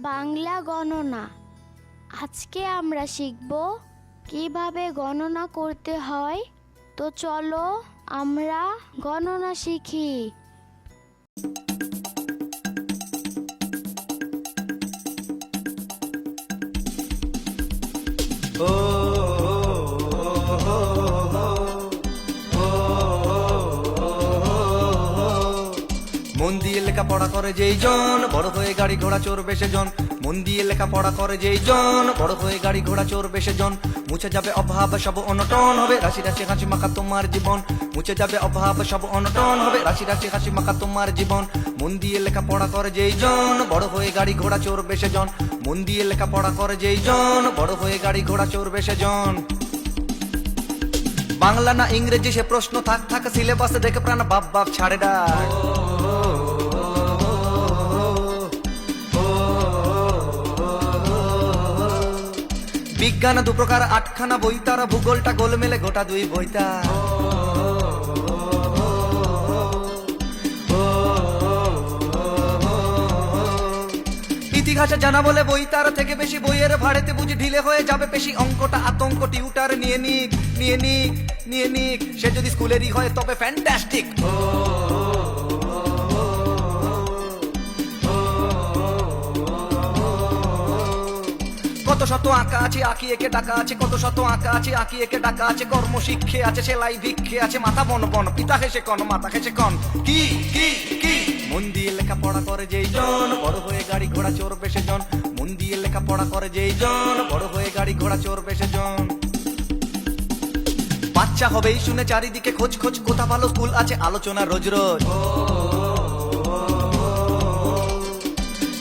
বাংলা গণনা। আজকে আমরা শিখব কিভাবে গণনা করতে হয়। তো চলো আমরা গণনা শিখি। মন দিয়ে লেখাপড়া করে যেই জন বড় হয়ে গাড়ি ঘোড়া চড়বে সেজন। মন দিয়ে লেখাপড়া করে যেই জন বড় হয়ে গাড়ি ঘোড়া চড়বে সেজন। মুছে যাবে অভাব সব অনটন হবে রাশি রাশি হাসি মাখা তোমার জীবন। মুছে যাবে অভাব সব অনটন হবে রাশি রাশি হাসি মাখা তোমার জীবন। মন দিয়ে লেখাপড়া করে যেই জন বড় হয়ে গাড়ি ঘোড়া চড়বে সেজন। মন দিয়ে লেখাপড়া করে যেই জন বড় হয়ে গাড়ি ঘোড়া চড়বে সেজন। বাংলা না ইংরেজি সে প্রশ্ন থাক থাক সিলেবাসে দেখে প্রাণ বাপ বাপ ছাড়ে না। বিজ্ঞান দু প্রকার আটখানা বই তারা ভূগোলটা গোল মেলে গোটা দুই বইতা। ইতিহাসে জানা বলে বই তার থেকে বেশি বইয়ের ভাড়েতে বুঝি ঢিলে হয়ে যাবে বেশি। অঙ্কটা আতঙ্ক টিউটার নিয়ে নিক নিয়ে নিক নিয়ে নিক। সে যদি স্কুলেরই হয় তবে ফ্যান্টাস্টিক। কত শত আঁকা আছে আঁকি একে ডাকা আছে। কত শত আঁকা আছে আঁকি একে ডাকা আছে। কর্ম শিক্ষে আছে সেলাই ভিক্ষে আছে। মাথা বন বন পিতা হেসে কন মাথা হেসে কন কি কি কি। মন দিয়ে লেখাপড়া করে যেই জন বড় হয়ে গাড়ি ঘোড়া চড়বে সেজন। মন দিয়ে লেখাপড়া করে যেই জন বড় হয়ে গাড়ি ঘোড়া চড়বে সেজন। বাচ্চা হবেই শুনে চারিদিকে খোঁজ খোঁজ কোথা ভালো স্কুল আছে আলোচনা রোজ রোজ।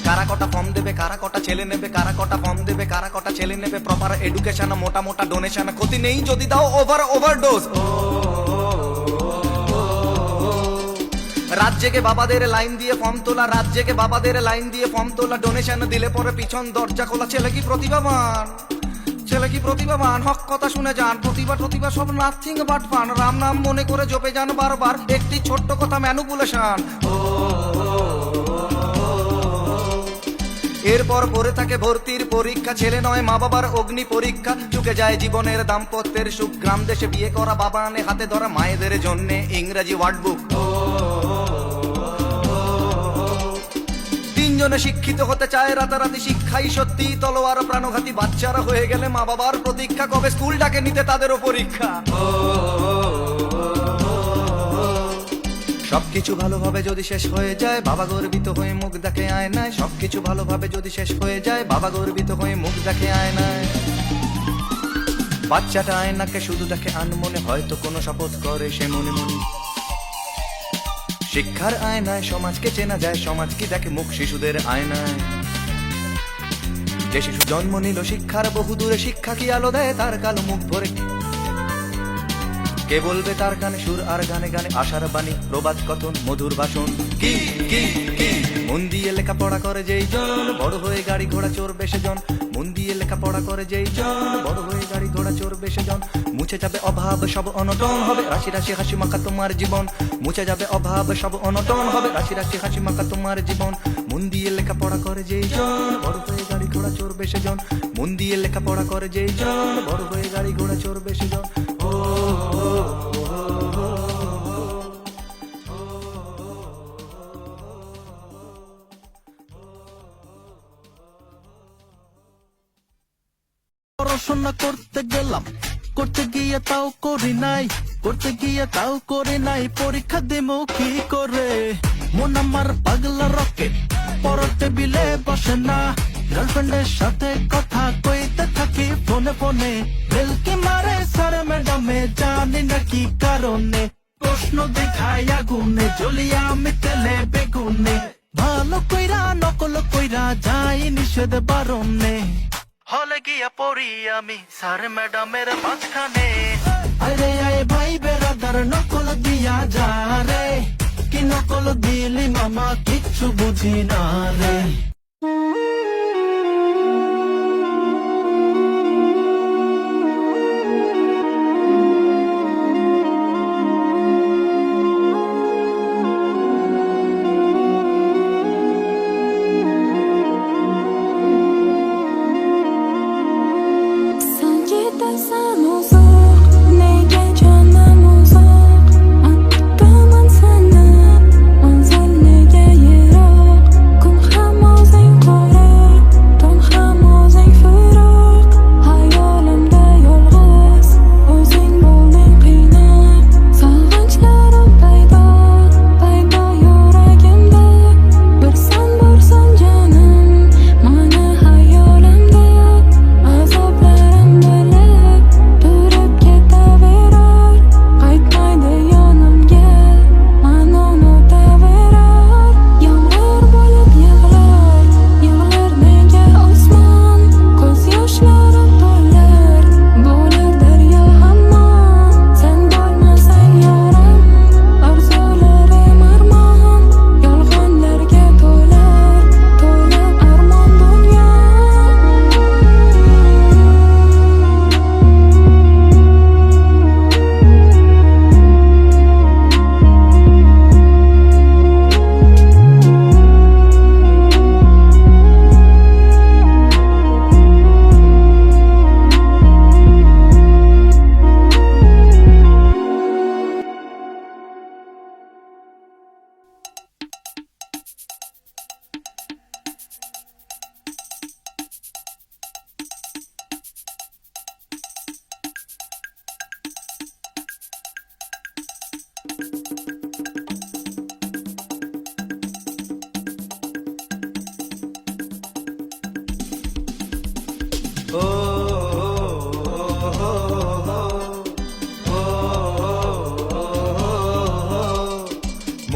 কারা কটা ফর্ম দেবে কারা কটা ছেলে নেবে কারা কটা ফর্ম দেবে কারা কটা ছেলে নেবে। প্রপার এডুকেশন মোটা মোটা ডোনেশন ক্ষতি নেই যদি দাও ওভারডোজ। রাত জেগে বাবাদের লাইন দিয়ে ফর্ম তোলা রাত জেগে বাবাদের লাইন দিয়ে ফর্ম তোলা। ডোনেশন দিলে পরে পিছন দরজা খোলা। ছেলে কি প্রতিভাবান ছেলে কি প্রতিভাবান হক কথা শুনে যান। প্রতিভা প্রতিভা সব নাথিং বাট ফান। রাম নাম মনে করে জপে যান বারবার। একটি ছোট্ট কথা ম্যানুপুলেশন। এরপর পরে থাকে ভর্তির পরীক্ষা। ছেলে নয় মা বাবার অগ্নি পরীক্ষা। চুকে যায় জীবনের দাম্পত্যের সুখ। গ্রাম দেশে বিয়ে করা বাবা আনে হাতে ধরা মায়েদের জন্য ইংরাজি ওয়ার্ড বুক। তিনজনে শিক্ষিত হতে চায় রাতারাতি। শিক্ষাই সত্যি তলোয়ার প্রাণঘাতী। বাচ্চারা হয়ে গেলে মা বাবার প্রতীক্ষা। কবে স্কুলটাকে নিতে তাদেরও পরীক্ষা। সবকিছু ভালোভাবে যদি শেষ হয়ে যায় বাবা গর্বিত হয়ে মুখ দেখে আয়নায়। সবকিছু ভালোভাবে যদি শেষ হয়ে যায় বাবা গর্বিত হয়ে মুখ দেখে আয়নায়। বাচ্চাটা আয়নাকে শুধু দেখে আনমনে হয়তো কোনো শপথ করে সে মনে মনে। শিক্ষার আয়নায় সমাজকে চেনা যায়। সমাজ কি দেখে মুখ শিশুদের আয়নায়। যে শিশু জন্ম নিল শিক্ষার বহু দূরে। শিক্ষা কি আলো দেয় তার কালো মুখ ভরে। কে বলবে তার কানে সুর আর গানে গানে আশার বাণী প্রবাদ কথন মধুর ভাষণ কি কি কি। মন দিয়ে লেখাপড়া করে যেই জন বড় হয়ে গাড়ি ঘোড়া চড়বে সেজন। মন দিয়ে লেখাপড়া করে যেই জন বড় হয়ে গাড়ি ঘোড়া চড়বে সেজন। মুছে যাবে অভাব সব অনটন হবে রাশি রাশি হাসি মাখা তোমার জীবন। মুছে যাবে অভাব সব অনটন হবে রাশি রাশি হাসি মাখা তোমার জীবন। মন দিয়ে লেখাপড়া করে যেই জন বড় হয়ে গাড়ি ঘোড়া চড়বে সেজন। মন দিয়ে লেখাপড়া করে যেই জন বড় হয়ে গাড়ি ঘোড়া চড়বে সেজন। পড়াশোনা করতে গেলাম করতে গিয়ে তাও করি নাই। করতে গিয়ে তাও করি নাই। পরীক্ষা দেবো কি করে। মন আমার পাগলা রকেট পড়ার টেবিলে বসে না। গার্লফ্রেন্ডের সাথে কথা কইতে থাকি ফোনে ফোনে। বেলকি মারে স্যার ম্যাডামে জানি না কি কারণে। প্রশ্ন দেখায় আগুনে জ্বলিয়া আমি তেলে বেগুনে। ভালো কইরা নকল কইরা যাই নিষেধ বারণে। হলে গিয়া পড়ি আমি স্যার ম্যাডামের মাঝখানে। আরে আয় ভাই বেরাদার নকল দিয়া যা রে। কি নকল দিলি মামা কিচ্ছু বুঝি না রে।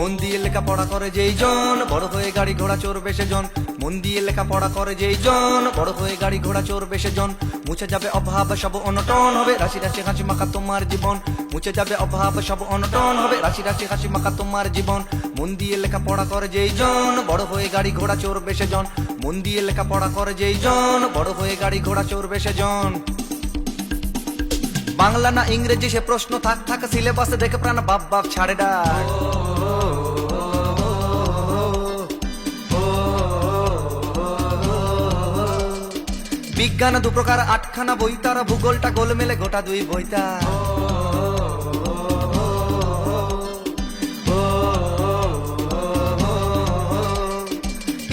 মন দিয়ে লেখাপড়া করে যেই জন বড় হয়ে গাড়ি ঘোড়া চড়বে সেজন মন দিয়ে লেখাপড়া করে যেই জন বড় হয়ে গাড়ি ঘোড়া চড়বে সেজন মুছে যাবে অভাব সব অনটন হবে রাশি রাশি হাসি মাখা তোমার জীবন মুছে যাবে অভাব সব অনটন হবে রাশি রাশি হাসি মাখা তোমার জীবন মন দিয়ে লেখাপড়া করে যেই জন বড় হয়ে গাড়ি ঘোড়া চড়বে সেজন মন দিয়ে লেখাপড়া করে যেই জন বড় হয়ে গাড়ি ঘোড়া চড়বে সেজন বাংলা না ইংরেজি সে প্রশ্ন থাক থাক সিলেবাসে দেখে প্রাণ বাপ বাপ ছাড়ে ডাক বিজ্ঞান দু প্রকার আটখানা বই তারা ভূগোলটা গোল মেলে গোটা দুই বইতা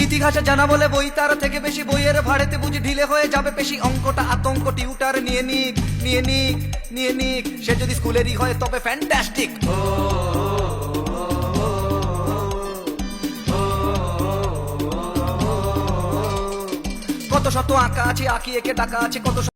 ইতিহাসে জানা বলে বই তার থেকে বেশি বইয়ের ভাড়েতে বুঝি ঢিলে হয়ে যাবে বেশি অঙ্কটা আতঙ্ক টিউটার নিয়ে নিক সে যদি স্কুলেরই হয় তবে ফ্যান্টাস্টিক কত শত আঁকা আছে আঁকি একে ডাকা আছে কত